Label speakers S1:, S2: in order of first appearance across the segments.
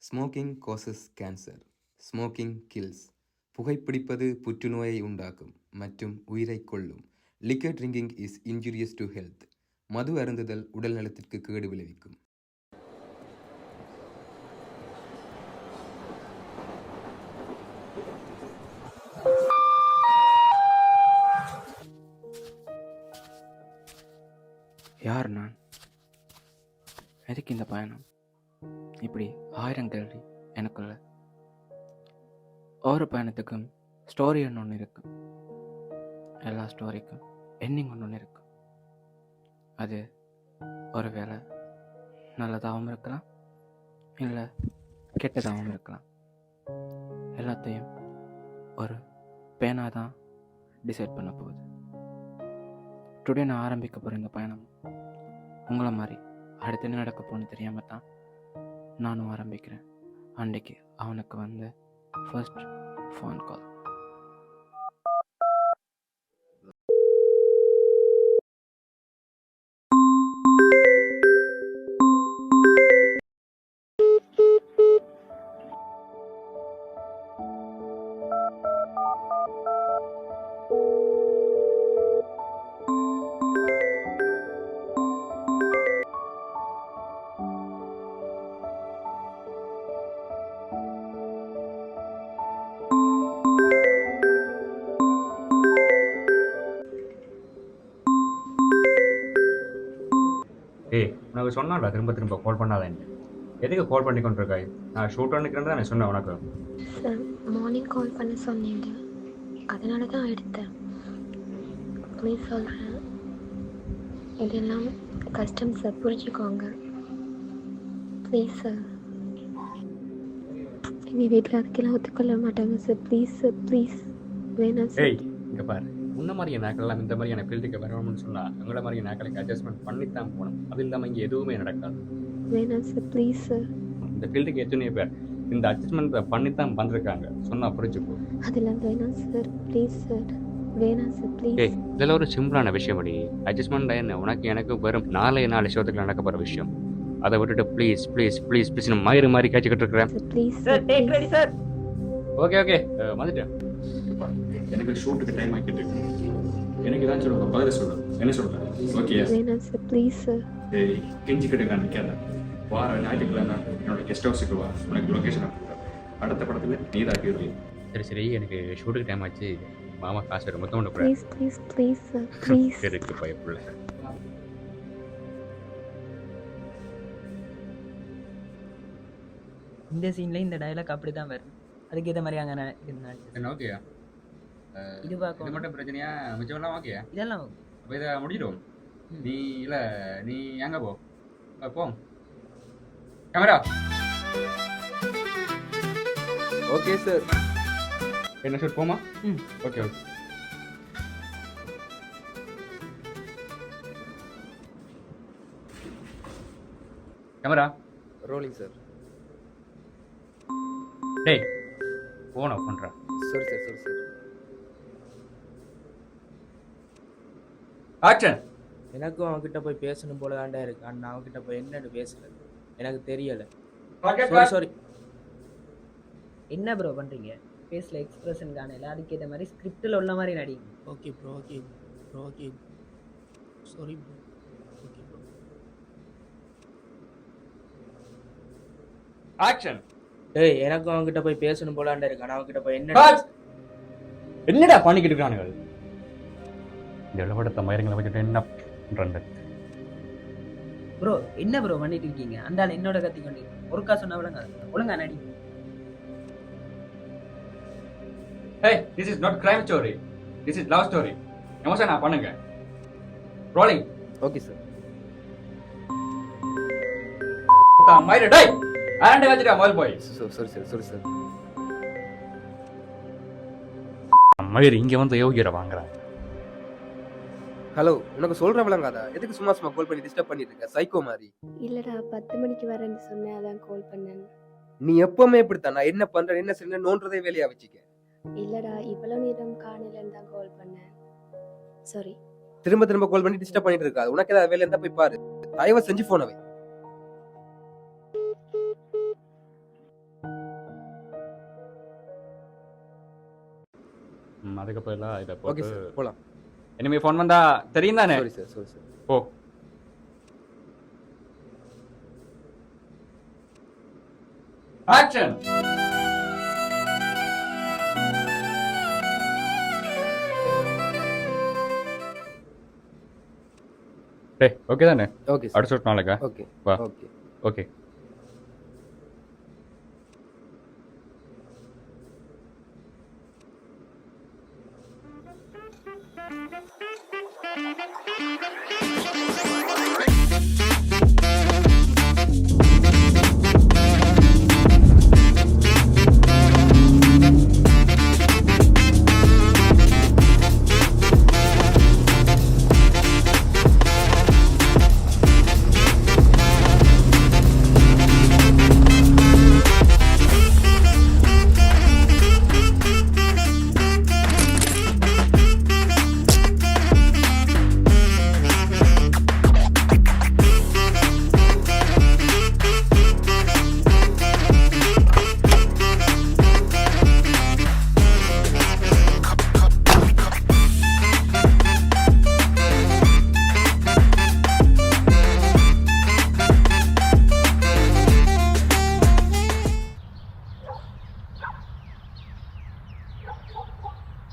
S1: Smoking causes cancer. Smoking kills. புகைப்பிடிப்பது புற்றுநோயை உண்டாக்கும் மற்றும் உயிரைக் கொல்லும். Liquor drinking is injurious to health. மது அருந்துதல் உடல் நலத்திற்கு கேடு விளைவிக்கும்.
S2: யார் நான்? எதுக்கு இந்த பயணம்? இப்படி 1000 கேள்வி எனக்குள்ள. ஒவ்வொரு பயணத்துக்கும் ஸ்டோரி ஒன்று இருக்கும். எல்லா ஸ்டோரிக்கும் எண்டிங் ஒன்று இருக்கும். அது ஒரு வேளை நல்லதாகவும் இருக்கலாம், இல்லை கெட்டதாகவும் இருக்கலாம். எல்லாத்தையும் ஒரு பேனா தான் டிசைட் பண்ண போகுது. டுடே நான் ஆரம்பிக்க போகிற இந்த பயணம் உங்களை மாதிரி அடுத்து என்ன நடக்க போகணும்னு தெரியாமல் தான் நானும் ஆரம்பிக்கிறேன். அன்றைக்கு அவனுக்கு வந்து ஃபர்ஸ்ட் ஃபோன் கால்.
S3: உனக்கு சொன்னான்டா திரும்ப கால் பண்ணாதேன்ட்டு. எதுக்கு கால் பண்ணி கொண்டிருக்காய்? நான் ஷூட் பண்ணிக்கிறேன் தான் நான் சொன்னேன் உனக்கு.
S4: சார் மார்னிங் கால் பண்ண சொன்னீங்க, அதனால தான் எடுத்தேன். ப்ளீஸ் சொல்கிறேன், இதெல்லாம் கஷ்டம் சார், புரிஞ்சுக்கோங்க ப்ளீஸ் சார். எங்கள் வீட்டில் அதுக்கெல்லாம் ஒத்துக்கொள்ள மாட்டாங்க சார். ப்ளீஸ் சார், ப்ளீஸ் வேணாம் சார்.
S3: இங்கே பாரு, உன்ன மாதிரியே நாக்கெல்லாம் இந்த மாதிரியான ஃபீல்டுக்கு வரணும்னு சொன்னால் எங்களை மாதிரியே நாக்களுக்கு அட்ஜஸ்ட்மெண்ட் பண்ணித்தான் போகணும். அது இல்லாமல் இங்கே எதுவுமே நடக்காது.
S4: வேணாம் சார், ப்ளீஸ் சார்.
S3: இந்த ஃபீல்டுக்கு எத்தனையோ பேர் இந்த அட்ஜஸ்ட்மெண்ட் பண்ணித்தான் வந்திருக்காங்க. சொன்னால் புரிஞ்சுப்போ.
S4: அதெல்லாம் வேணாம் சார், ப்ளீஸ் சார். வேணாம் சார், ப்ளீஸ்.
S3: இதில் ஒரு சிம்பிளான விஷயம் அடி. அட்ஜஸ்ட்மெண்ட் என்ன உனக்கு எனக்கு வெறும் 4 விஷயத்துக்கு நடக்க போகிற விஷயம். அதை விட்டுட்டு ப்ளீஸ் ப்ளீஸ் ப்ளீஸ் ப்ளீஸ் நான் மாதிரி கேட்டுக்கிட்டு இருக்கிறேன்.
S4: Please sir, take ready sir.
S3: Okay வந்துட்டேன். எனக்கு ஷூட்டுக்கு டைம் ஆகிட்டு எனக்கு ஏதாச்சும் சொல்லுங்க, பதில் சொல்லு. என்ன சொல்கிறேன்? ஓகே
S4: வேணாம் சார், ப்ளீஸ் சார்.
S3: கெஞ்சி கிட்ட நிற்காத. வார ஞாயிற்றுக்கிழமை என்னோட கெஸ்ட் ஹவுஸுக்கு வா, உனக்கு லொக்கேஷன் அனுப்புகிறேன். அடுத்த படத்தில் நீ தான் கேள்வி. சரி எனக்கு ஷூட்டுக்கு டைம் ஆச்சு. மாமா காசு மொத்தம் ஒன்று கூட.
S4: Please sir, please.
S3: இருக்கு பயப்புள்ள.
S5: இந்த சீன்ல இந்த டயலாக் அப்படி தான் வரும். அதுக்கு ஏற்ற மாதிரி அங்கே
S3: என்ன ஓகேயா?
S5: இது பார்க்க
S3: இது மட்டும் பிரச்சனையா? மிச்சமெல்லாம் ஓகேயா?
S5: இதெல்லாம் ஓகே.
S3: அப்போ இதை முடிச்சிடும். நீ இல்லை நீ எங்கே போ கேமரா.
S1: Okay sir.
S3: என்ன சார் போமா? Okay camera
S1: rolling sir.
S3: டேய் ஃபோன் ஆஃப் பண்ணுறேன்.
S1: சரி சார்.
S3: ஆக்ஷன்.
S6: எனக்கும் அவன்கிட்ட போய் பேசணும் போல தாண்டா இருக்கு. ஆனால் அவன்கிட்ட போய் என்னன்னு பேசுறது எனக்கு தெரியலை. சாரி.
S5: என்ன ப்ரோ பண்ணுறீங்க? ஃபேஸில் எக்ஸ்பிரஷன் காணல, அதுக்கு ஏற்ற மாதிரி ஸ்கிரிப்டில் உள்ள மாதிரி நடிங்க.
S6: Okay bro. Sorry bro. Okay bro.
S3: Action.
S6: டேய் எனக்கும் அவன்கிட்ட போய் பேசணும் போலாண்டா இருக்கு. ஆனால் அவன்கிட்ட போய்
S3: என்னடா பண்ணிக்கிட்டு இருக்கானுங்க? இந்த இளவடத்தை மயிரங்களை வச்சுட்டு என்ன பண்ணுறது?
S5: ப்ரோ என்ன ப்ரோ பண்ணிட்டு இருக்கீங்க? அந்த ஆள் என்னோட கத்தி கொண்டு ஒருக்கா சொன்ன ஒழுங்கா நடி.
S3: Hey, this is not crime story. This is love story. எமோஷனா பண்ணுங்க. ரோலிங்.
S1: Okay sir.
S3: மயிர டேய் ஆரண்டை வச்சிட்டா முதல் போய்.
S1: சரி சார்.
S3: மயிர் இங்கே வந்து யோகியரை வாங்குறான்.
S1: ஹலோ, உனக்கு சொல்ற விளங்காதா? எதுக்கு சும்மா கால் பண்ணி டிஸ்டர்ப் பண்ணிட்டு இருக்க? சைக்கோ மாதிரி.
S4: இல்லடா, 10 மணிக்கு வரேன்னு சொன்னேன், அதான் கால் பண்ணேன்.
S1: நீ எப்பவுமே இப்படித்தான். நான் என்ன பண்றேன் என்ன செய்யணும் நோன்றதே வேலையா வச்சுக்க.
S4: இல்லடா, இவ்வளவு நேரம் காணலன்னு தான் கால் பண்ணேன். சாரி.
S1: திரும்ப கால் பண்ணி டிஸ்டர்ப் பண்ணிட்டு இருக்காது. உனக்கு ஏதாவது வேலை இருந்தா போய் பாரு. தயவு செஞ்சு போனை வை.
S3: பதிலாக இதை
S1: ஓகே
S3: போட்டு
S1: சார் போகலாம்.
S3: இனிமே ஃபோன் வந்தா தெரியும் தானே?
S1: Sorry sir, sorry sir.
S3: போ. ஆக்ஷன். டேய் ஓகே தானே?
S1: Okay sir.
S3: அடுத்த நாளைக்கா?
S1: ஓகே
S3: வா.
S1: ஓகே.
S3: ஓகே.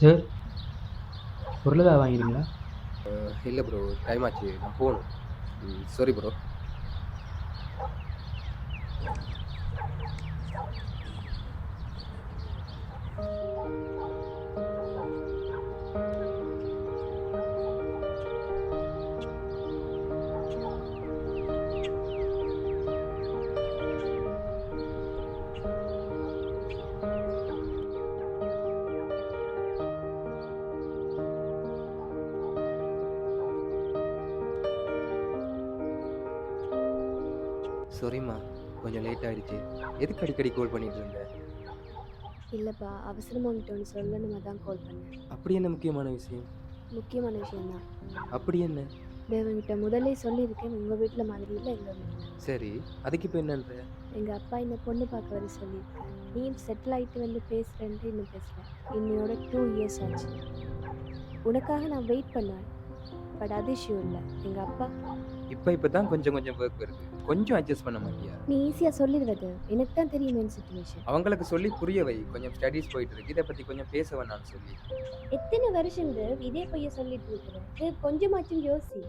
S6: சார் பொருள் ஏதாவது வாங்கிடுங்களா?
S1: இல்லை ப்ரோ, டைம் ஆச்சு, நான் போகணும். Sorry bro. சாரிம்மா, கொஞ்சம் லேட் ஆயிடுச்சு. எதுக்கு அடிக்கடி கால் பண்ணிட்டு இருந்தேன்?
S4: இல்லைப்பா, அவசரமாக உங்கள்கிட்ட ஒன்று சொல்லணுமா தான் கால் பண்ணேன்.
S1: அப்படி என்ன முக்கியமான விஷயம்?
S4: முக்கியமான விஷயம்தான்.
S1: அப்படி என்ன?
S4: தேவன்கிட்ட முதல்ல சொல்லியிருக்கேன், உங்கள் வீட்டில் மாதிரி இல்லை எங்கள் வீட்டில்.
S1: சரி, அதுக்கு இப்போ என்னன்ற?
S4: எங்கள் அப்பா என்னை பொண்ணு பார்க்க வர சொல்லியிருக்கேன். நீயும் செட்டில் ஆகிட்டு வந்து பேசுகிறேன்ட்டு இன்னும் பேசுகிறேன். இன்னையோட 2 years ஆச்சு. உனக்காக நான் வெயிட் பண்ணுவேன், பட் அது இஷ்யூ இல்லை. எங்கள் அப்பா
S1: இப்போ தான் கொஞ்சம் ஒர்க் வருது, கொஞ்சம் அட்ஜஸ்ட் பண்ண மாட்டியா?
S4: நீ ஈஸியாக சொல்லிடுவது, எனக்கு தான் தெரியும் என் சுச்சுவேஷன்.
S1: அவங்களுக்கு சொல்லி புரிய வை, கொஞ்சம் ஸ்டடீஸ் போயிட்டு இருக்கு, இதை பற்றி கொஞ்சம் பேச வேணாம்னு சொல்லி.
S4: எத்தனை வருஷம் இதே பையன் சொல்லிட்டு இருக்கிறேன். இது கொஞ்சமாச்சும் யோசி,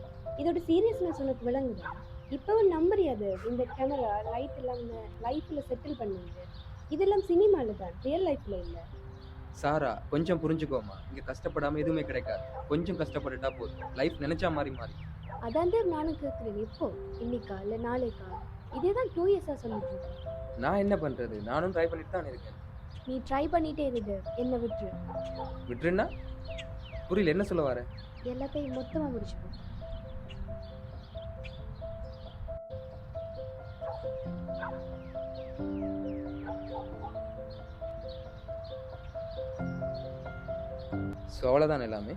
S4: இதோட சீரியஸ்னஸ் உனக்கு விளங்குதா? இப்போவும் நம்புறியாது இந்த கேமரா லைட் இல்லாமல் லைஃப்பில் செட்டில் பண்ணுது. இதெல்லாம் சினிமாவில் தான், ரியல் லைஃப்பில் இல்லை.
S1: சாரா, கொஞ்சம் புரிஞ்சுக்கோமா, இங்கே கஷ்டப்படாமல் எதுவுமே கிடைக்காது. கொஞ்சம் கஷ்டப்பட்டுட்டா போதும், லைஃப் நினைச்சா மாறி.
S4: அதான் நானும் கேட்குறேன், இப்போ இன்னைக்கா இல்லை நாளைக்கா? இதே தான் 2 years சொல்லிட்டு இருக்கேன்.
S1: நான் என்ன பண்ணுறது, நானும் ட்ரை பண்ணிட்டு தான் இருக்கேன்.
S4: நீ ட்ரை பண்ணிட்டே இரு, என்ன விட்டுரு.
S1: விட்டுருன்னா புரியல, என்ன சொல்ல வர?
S4: எல்லாத்தையும் மொத்தமாக முடிச்சுக்கோ.
S1: ஸோ அவ்வளோதான் எல்லாமே.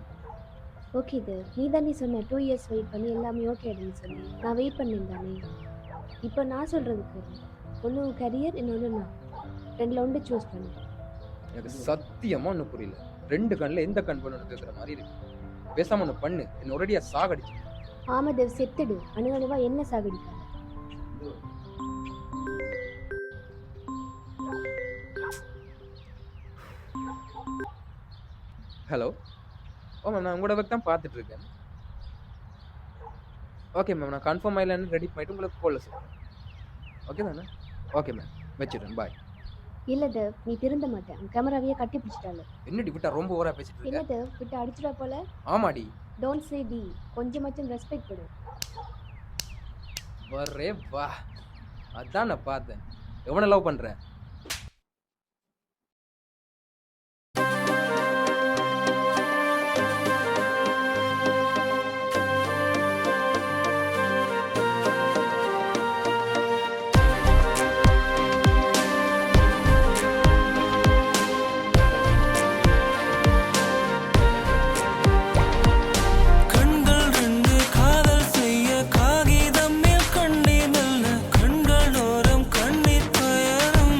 S4: ஓகே நீ தான் சொன்ன 2 years வெயிட் பண்ணி எல்லாமே ஓகே அப்படின்னு சொல்லி நான் வெயிட் பண்ணேன் தானே. இப்போ நான் சொல்கிறதுக்கு ஒன்று கரியர், இன்னொன்று நான், 2ல் ஒன்று சூஸ் பண்ணு.
S1: எனக்கு சத்தியமாக ஒன்றும் புரியல. 2 கண்ணில் எந்த கண் பண்ணு கேட்குற மாதிரி இருக்கு. பேசாமல் ஒன்று பண்ணு, என்ன ஒரேடியாக சாகடிச்சு.
S4: ஆமாதேவ், செத்துடு. அணுவணுவா என்ன சாகடிக்க?
S1: ஹலோ. ஓ மேம், நான் உங்களோட ஒர்க் தான் பார்த்துட்டு இருக்கேன். ஓகே மேம், நான் கன்ஃபார்ம் ஆகலன்னு ரெடி பண்ணிட்டு உங்களுக்கு கால் சொல்கிறேன். ஓகே தானே? ஓகே மேம், வச்சுடுறேன், பாய்.
S4: இல்லை தேவ், நீ திருந்த மாட்டேன். கேமராவையே கட்டி பிடிச்சிட்டால.
S1: என்னடி விட்டா ரொம்ப ஓவரா பேசிட்டு
S4: இல்லை
S1: இருக்க?
S4: தேவ், விட்டு அடிச்சிடா போல.
S1: ஆமாடி.
S4: டோன்ட் சே டி, கொஞ்சமாச்சும் ரெஸ்பெக்ட் கொடு.
S1: வரே வா, அதான் நான் பார்த்தேன். எவனை லவ் பண்ணுறேன்?
S7: கண்களோரம் கண்ணீர் பயணம்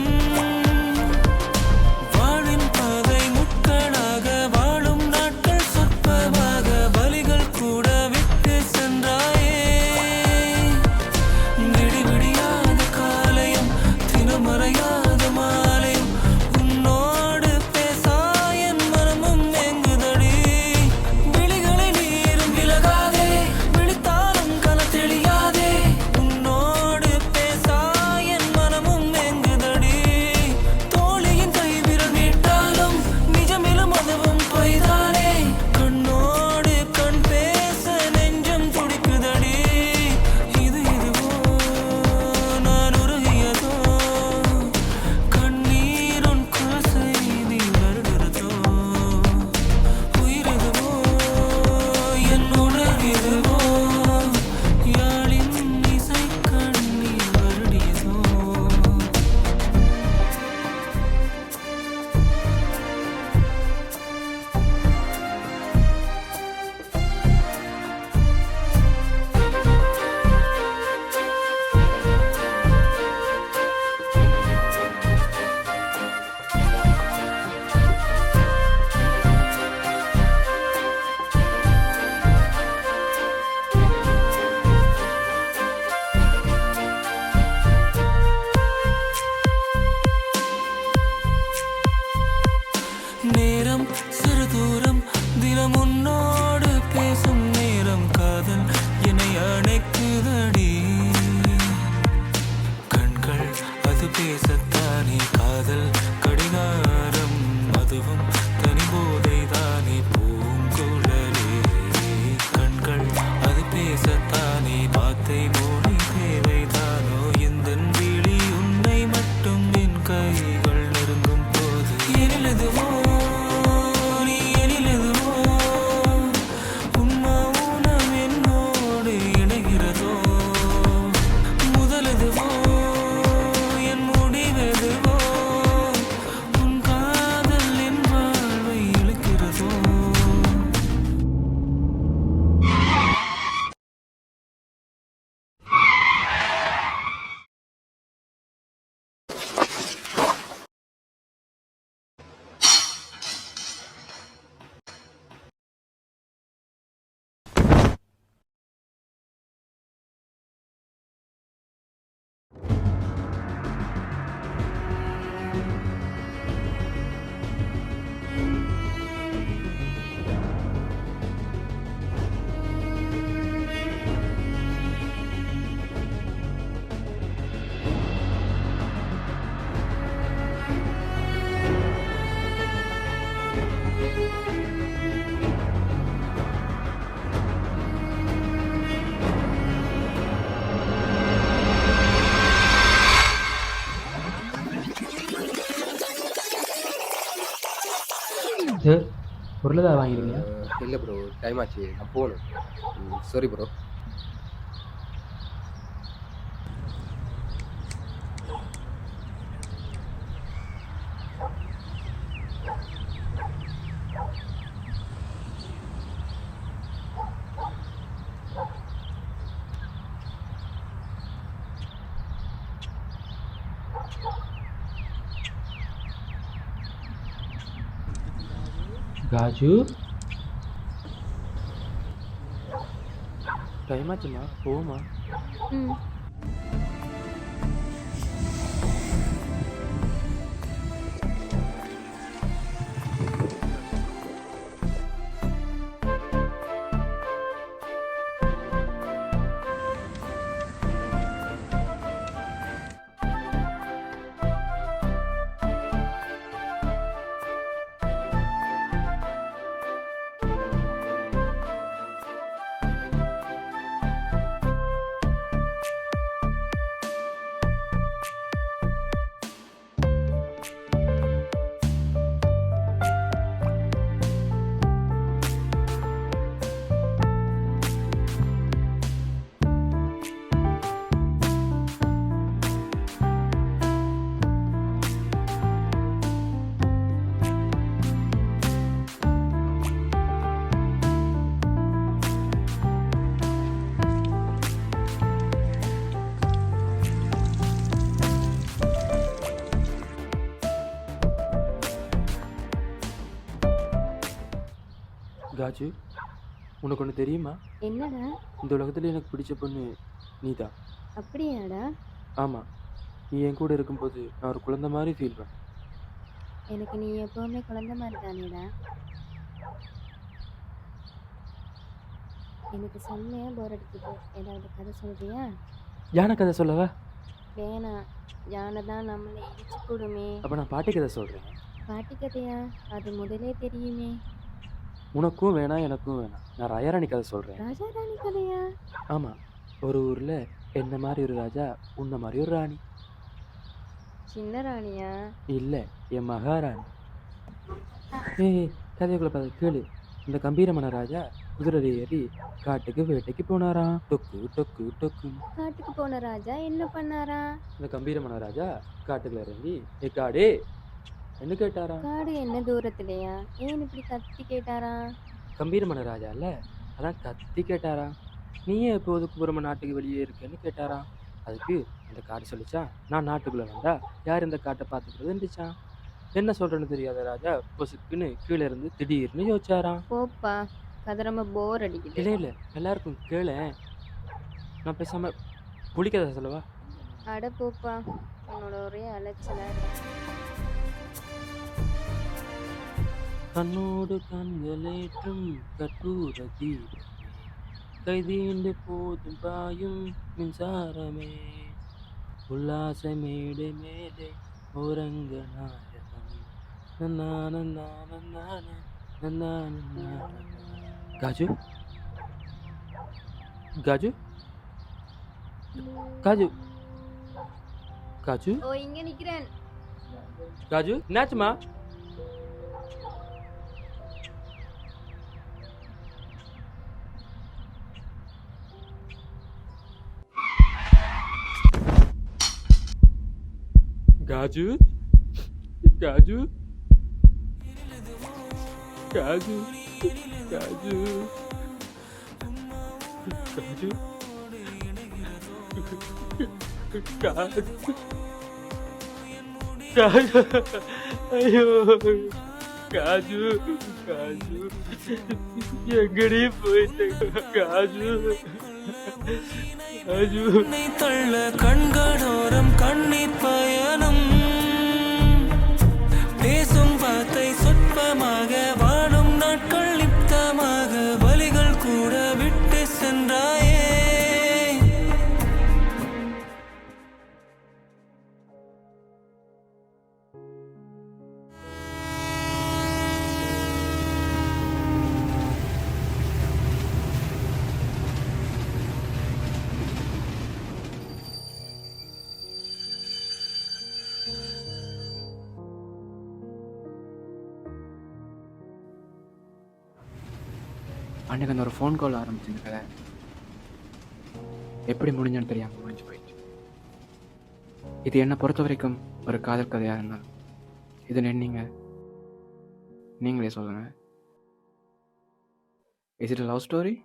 S6: பொருள் ஏதாவது வாங்கிருங்க.
S1: இல்லை ப்ரோ, டைம் ஆச்சு, நான் போகணும். Sorry bro.
S6: காஜு டைம் ஆச்சுமா, போமா.
S4: ம்.
S6: காஜு, உனக்கு ஒன்று தெரியுமா?
S4: என்னடா?
S6: இந்த உலகத்துல எனக்கு பிடிச்ச பொண்ணு நீதான்.
S4: அப்படியாடா?
S6: ஆமாம், நீ என் கூட இருக்கும்போது நான் ஒரு குழந்தை மாதிரி ஃபீல் பண்ணேன்.
S4: எனக்கு நீ எப்பவுமே குழந்தை மாதிரி தானேடா. எனக்கு செம்மையா போர் அடிக்குது. ஏதாவது கதை சொல்றியா?
S6: யானை கதை சொல்லவா?
S4: வேணாம், யானை தான் நம்மளை இடிச்சு போடுமே.
S6: அப்போ நான் பாட்டி கதை சொல்கிறேன்.
S4: பாட்டி கதையா? அது முதலே தெரியுமே.
S6: உனக்கும் வேணாம், எனக்கும் வேணாம். நான் ராயாராணி கதை சொல்கிறேன்.
S4: ராஜா ராணி கதையா?
S6: ஆமாம், ஒரு ஊரில் என்ன மாதிரி ஒரு ராஜா, உன்ன மாதிரி ஒரு ராணி.
S4: சின்ன ராணியா?
S6: இல்லை, என் மகாராணி. ஏய், கதைக்குள்ள பார்த்து கேளு. இந்த கம்பீரமான ராஜா குதிரை ஏறி காட்டுக்கு வேட்டைக்கு போனாராம். டொக்கு டொக்கு டொக்கு.
S4: காட்டுக்கு போன ராஜா என்ன பண்ணாரா?
S6: இந்த கம்பீரமான ராஜா காட்டுக்குள்ள இறங்கி ஏ காடே என்ன கேட்டாராம்.
S4: காடு என்ன தூரத்துலயா? ஏன் இப்படி கத்தி கேட்டாரா?
S6: கம்பீரமான ராஜா இல்ல, அதான் கத்தி கேட்டாராம். நீ ஏன் எப்போதுக்கு புறமா நாட்டுக்கு வெளியே இருக்கேன்னு கேட்டாராம். அதுக்கு அந்த காடு சொல்லிச்சான், நான் நாட்டுக்குள்ள வந்தா யார் இந்த காட்டை பார்த்துக்கிறதுச்சான். என்ன சொல்றேன்னு தெரியாத ராஜா பொசுக்குன்னு கீழே இருந்து திடீர்னு யோசிச்சாராம்.
S4: போப்பா, கதை ரொம்ப போர் அடிக்குது.
S6: இல்லை இல்லை, எல்லாருக்கும் கேளு. நான் பேசாம புளிக்கதை சொல்லவா?
S4: அட போப்பா, உன்னோட ஒரே அலைச்சல.
S6: கண்ணோடு கண்களேற்றும் கற்பூர தீபமே, கைதீண்டு போதும் பாயும் மின்சாரமே, உல்லாச மேடை மேலே ஓரங்க நாயகம், நன்னான நான நன்னான. காஜு காஜு காஜு காஜு
S4: ஓ, இங்க நிக்கிறேன்.
S6: காஜு, என்னாச்சுமா? காஜு காஜு காஜு காஜு காஜு காஜு காஜு ஐயோ காஜு காஜு எங்கடி போயிட்டு காஜு காஜு
S7: தள்ள கண்களோரம் கண்ணீர் பயணம், பேசும் வார்த்தை சொற்பமாக, வாழும் நாட்கள் நித்தமாக, வலிகள் கூட விட்டு சென்றாயே.
S2: அன்றைக்கி அந்த ஒரு ஃபோன் கால் ஆரம்பிச்சு இந்த கதை எப்படி முடிஞ்சுன்னு தெரியாமல் முடிஞ்சு போயிடுச்சு. இது என்னை பொறுத்த வரைக்கும் ஒரு காதல் கதையாக இருந்தாலும் இது நின்னீங்க நீங்களே சொல்லுங்கள். Is it a love story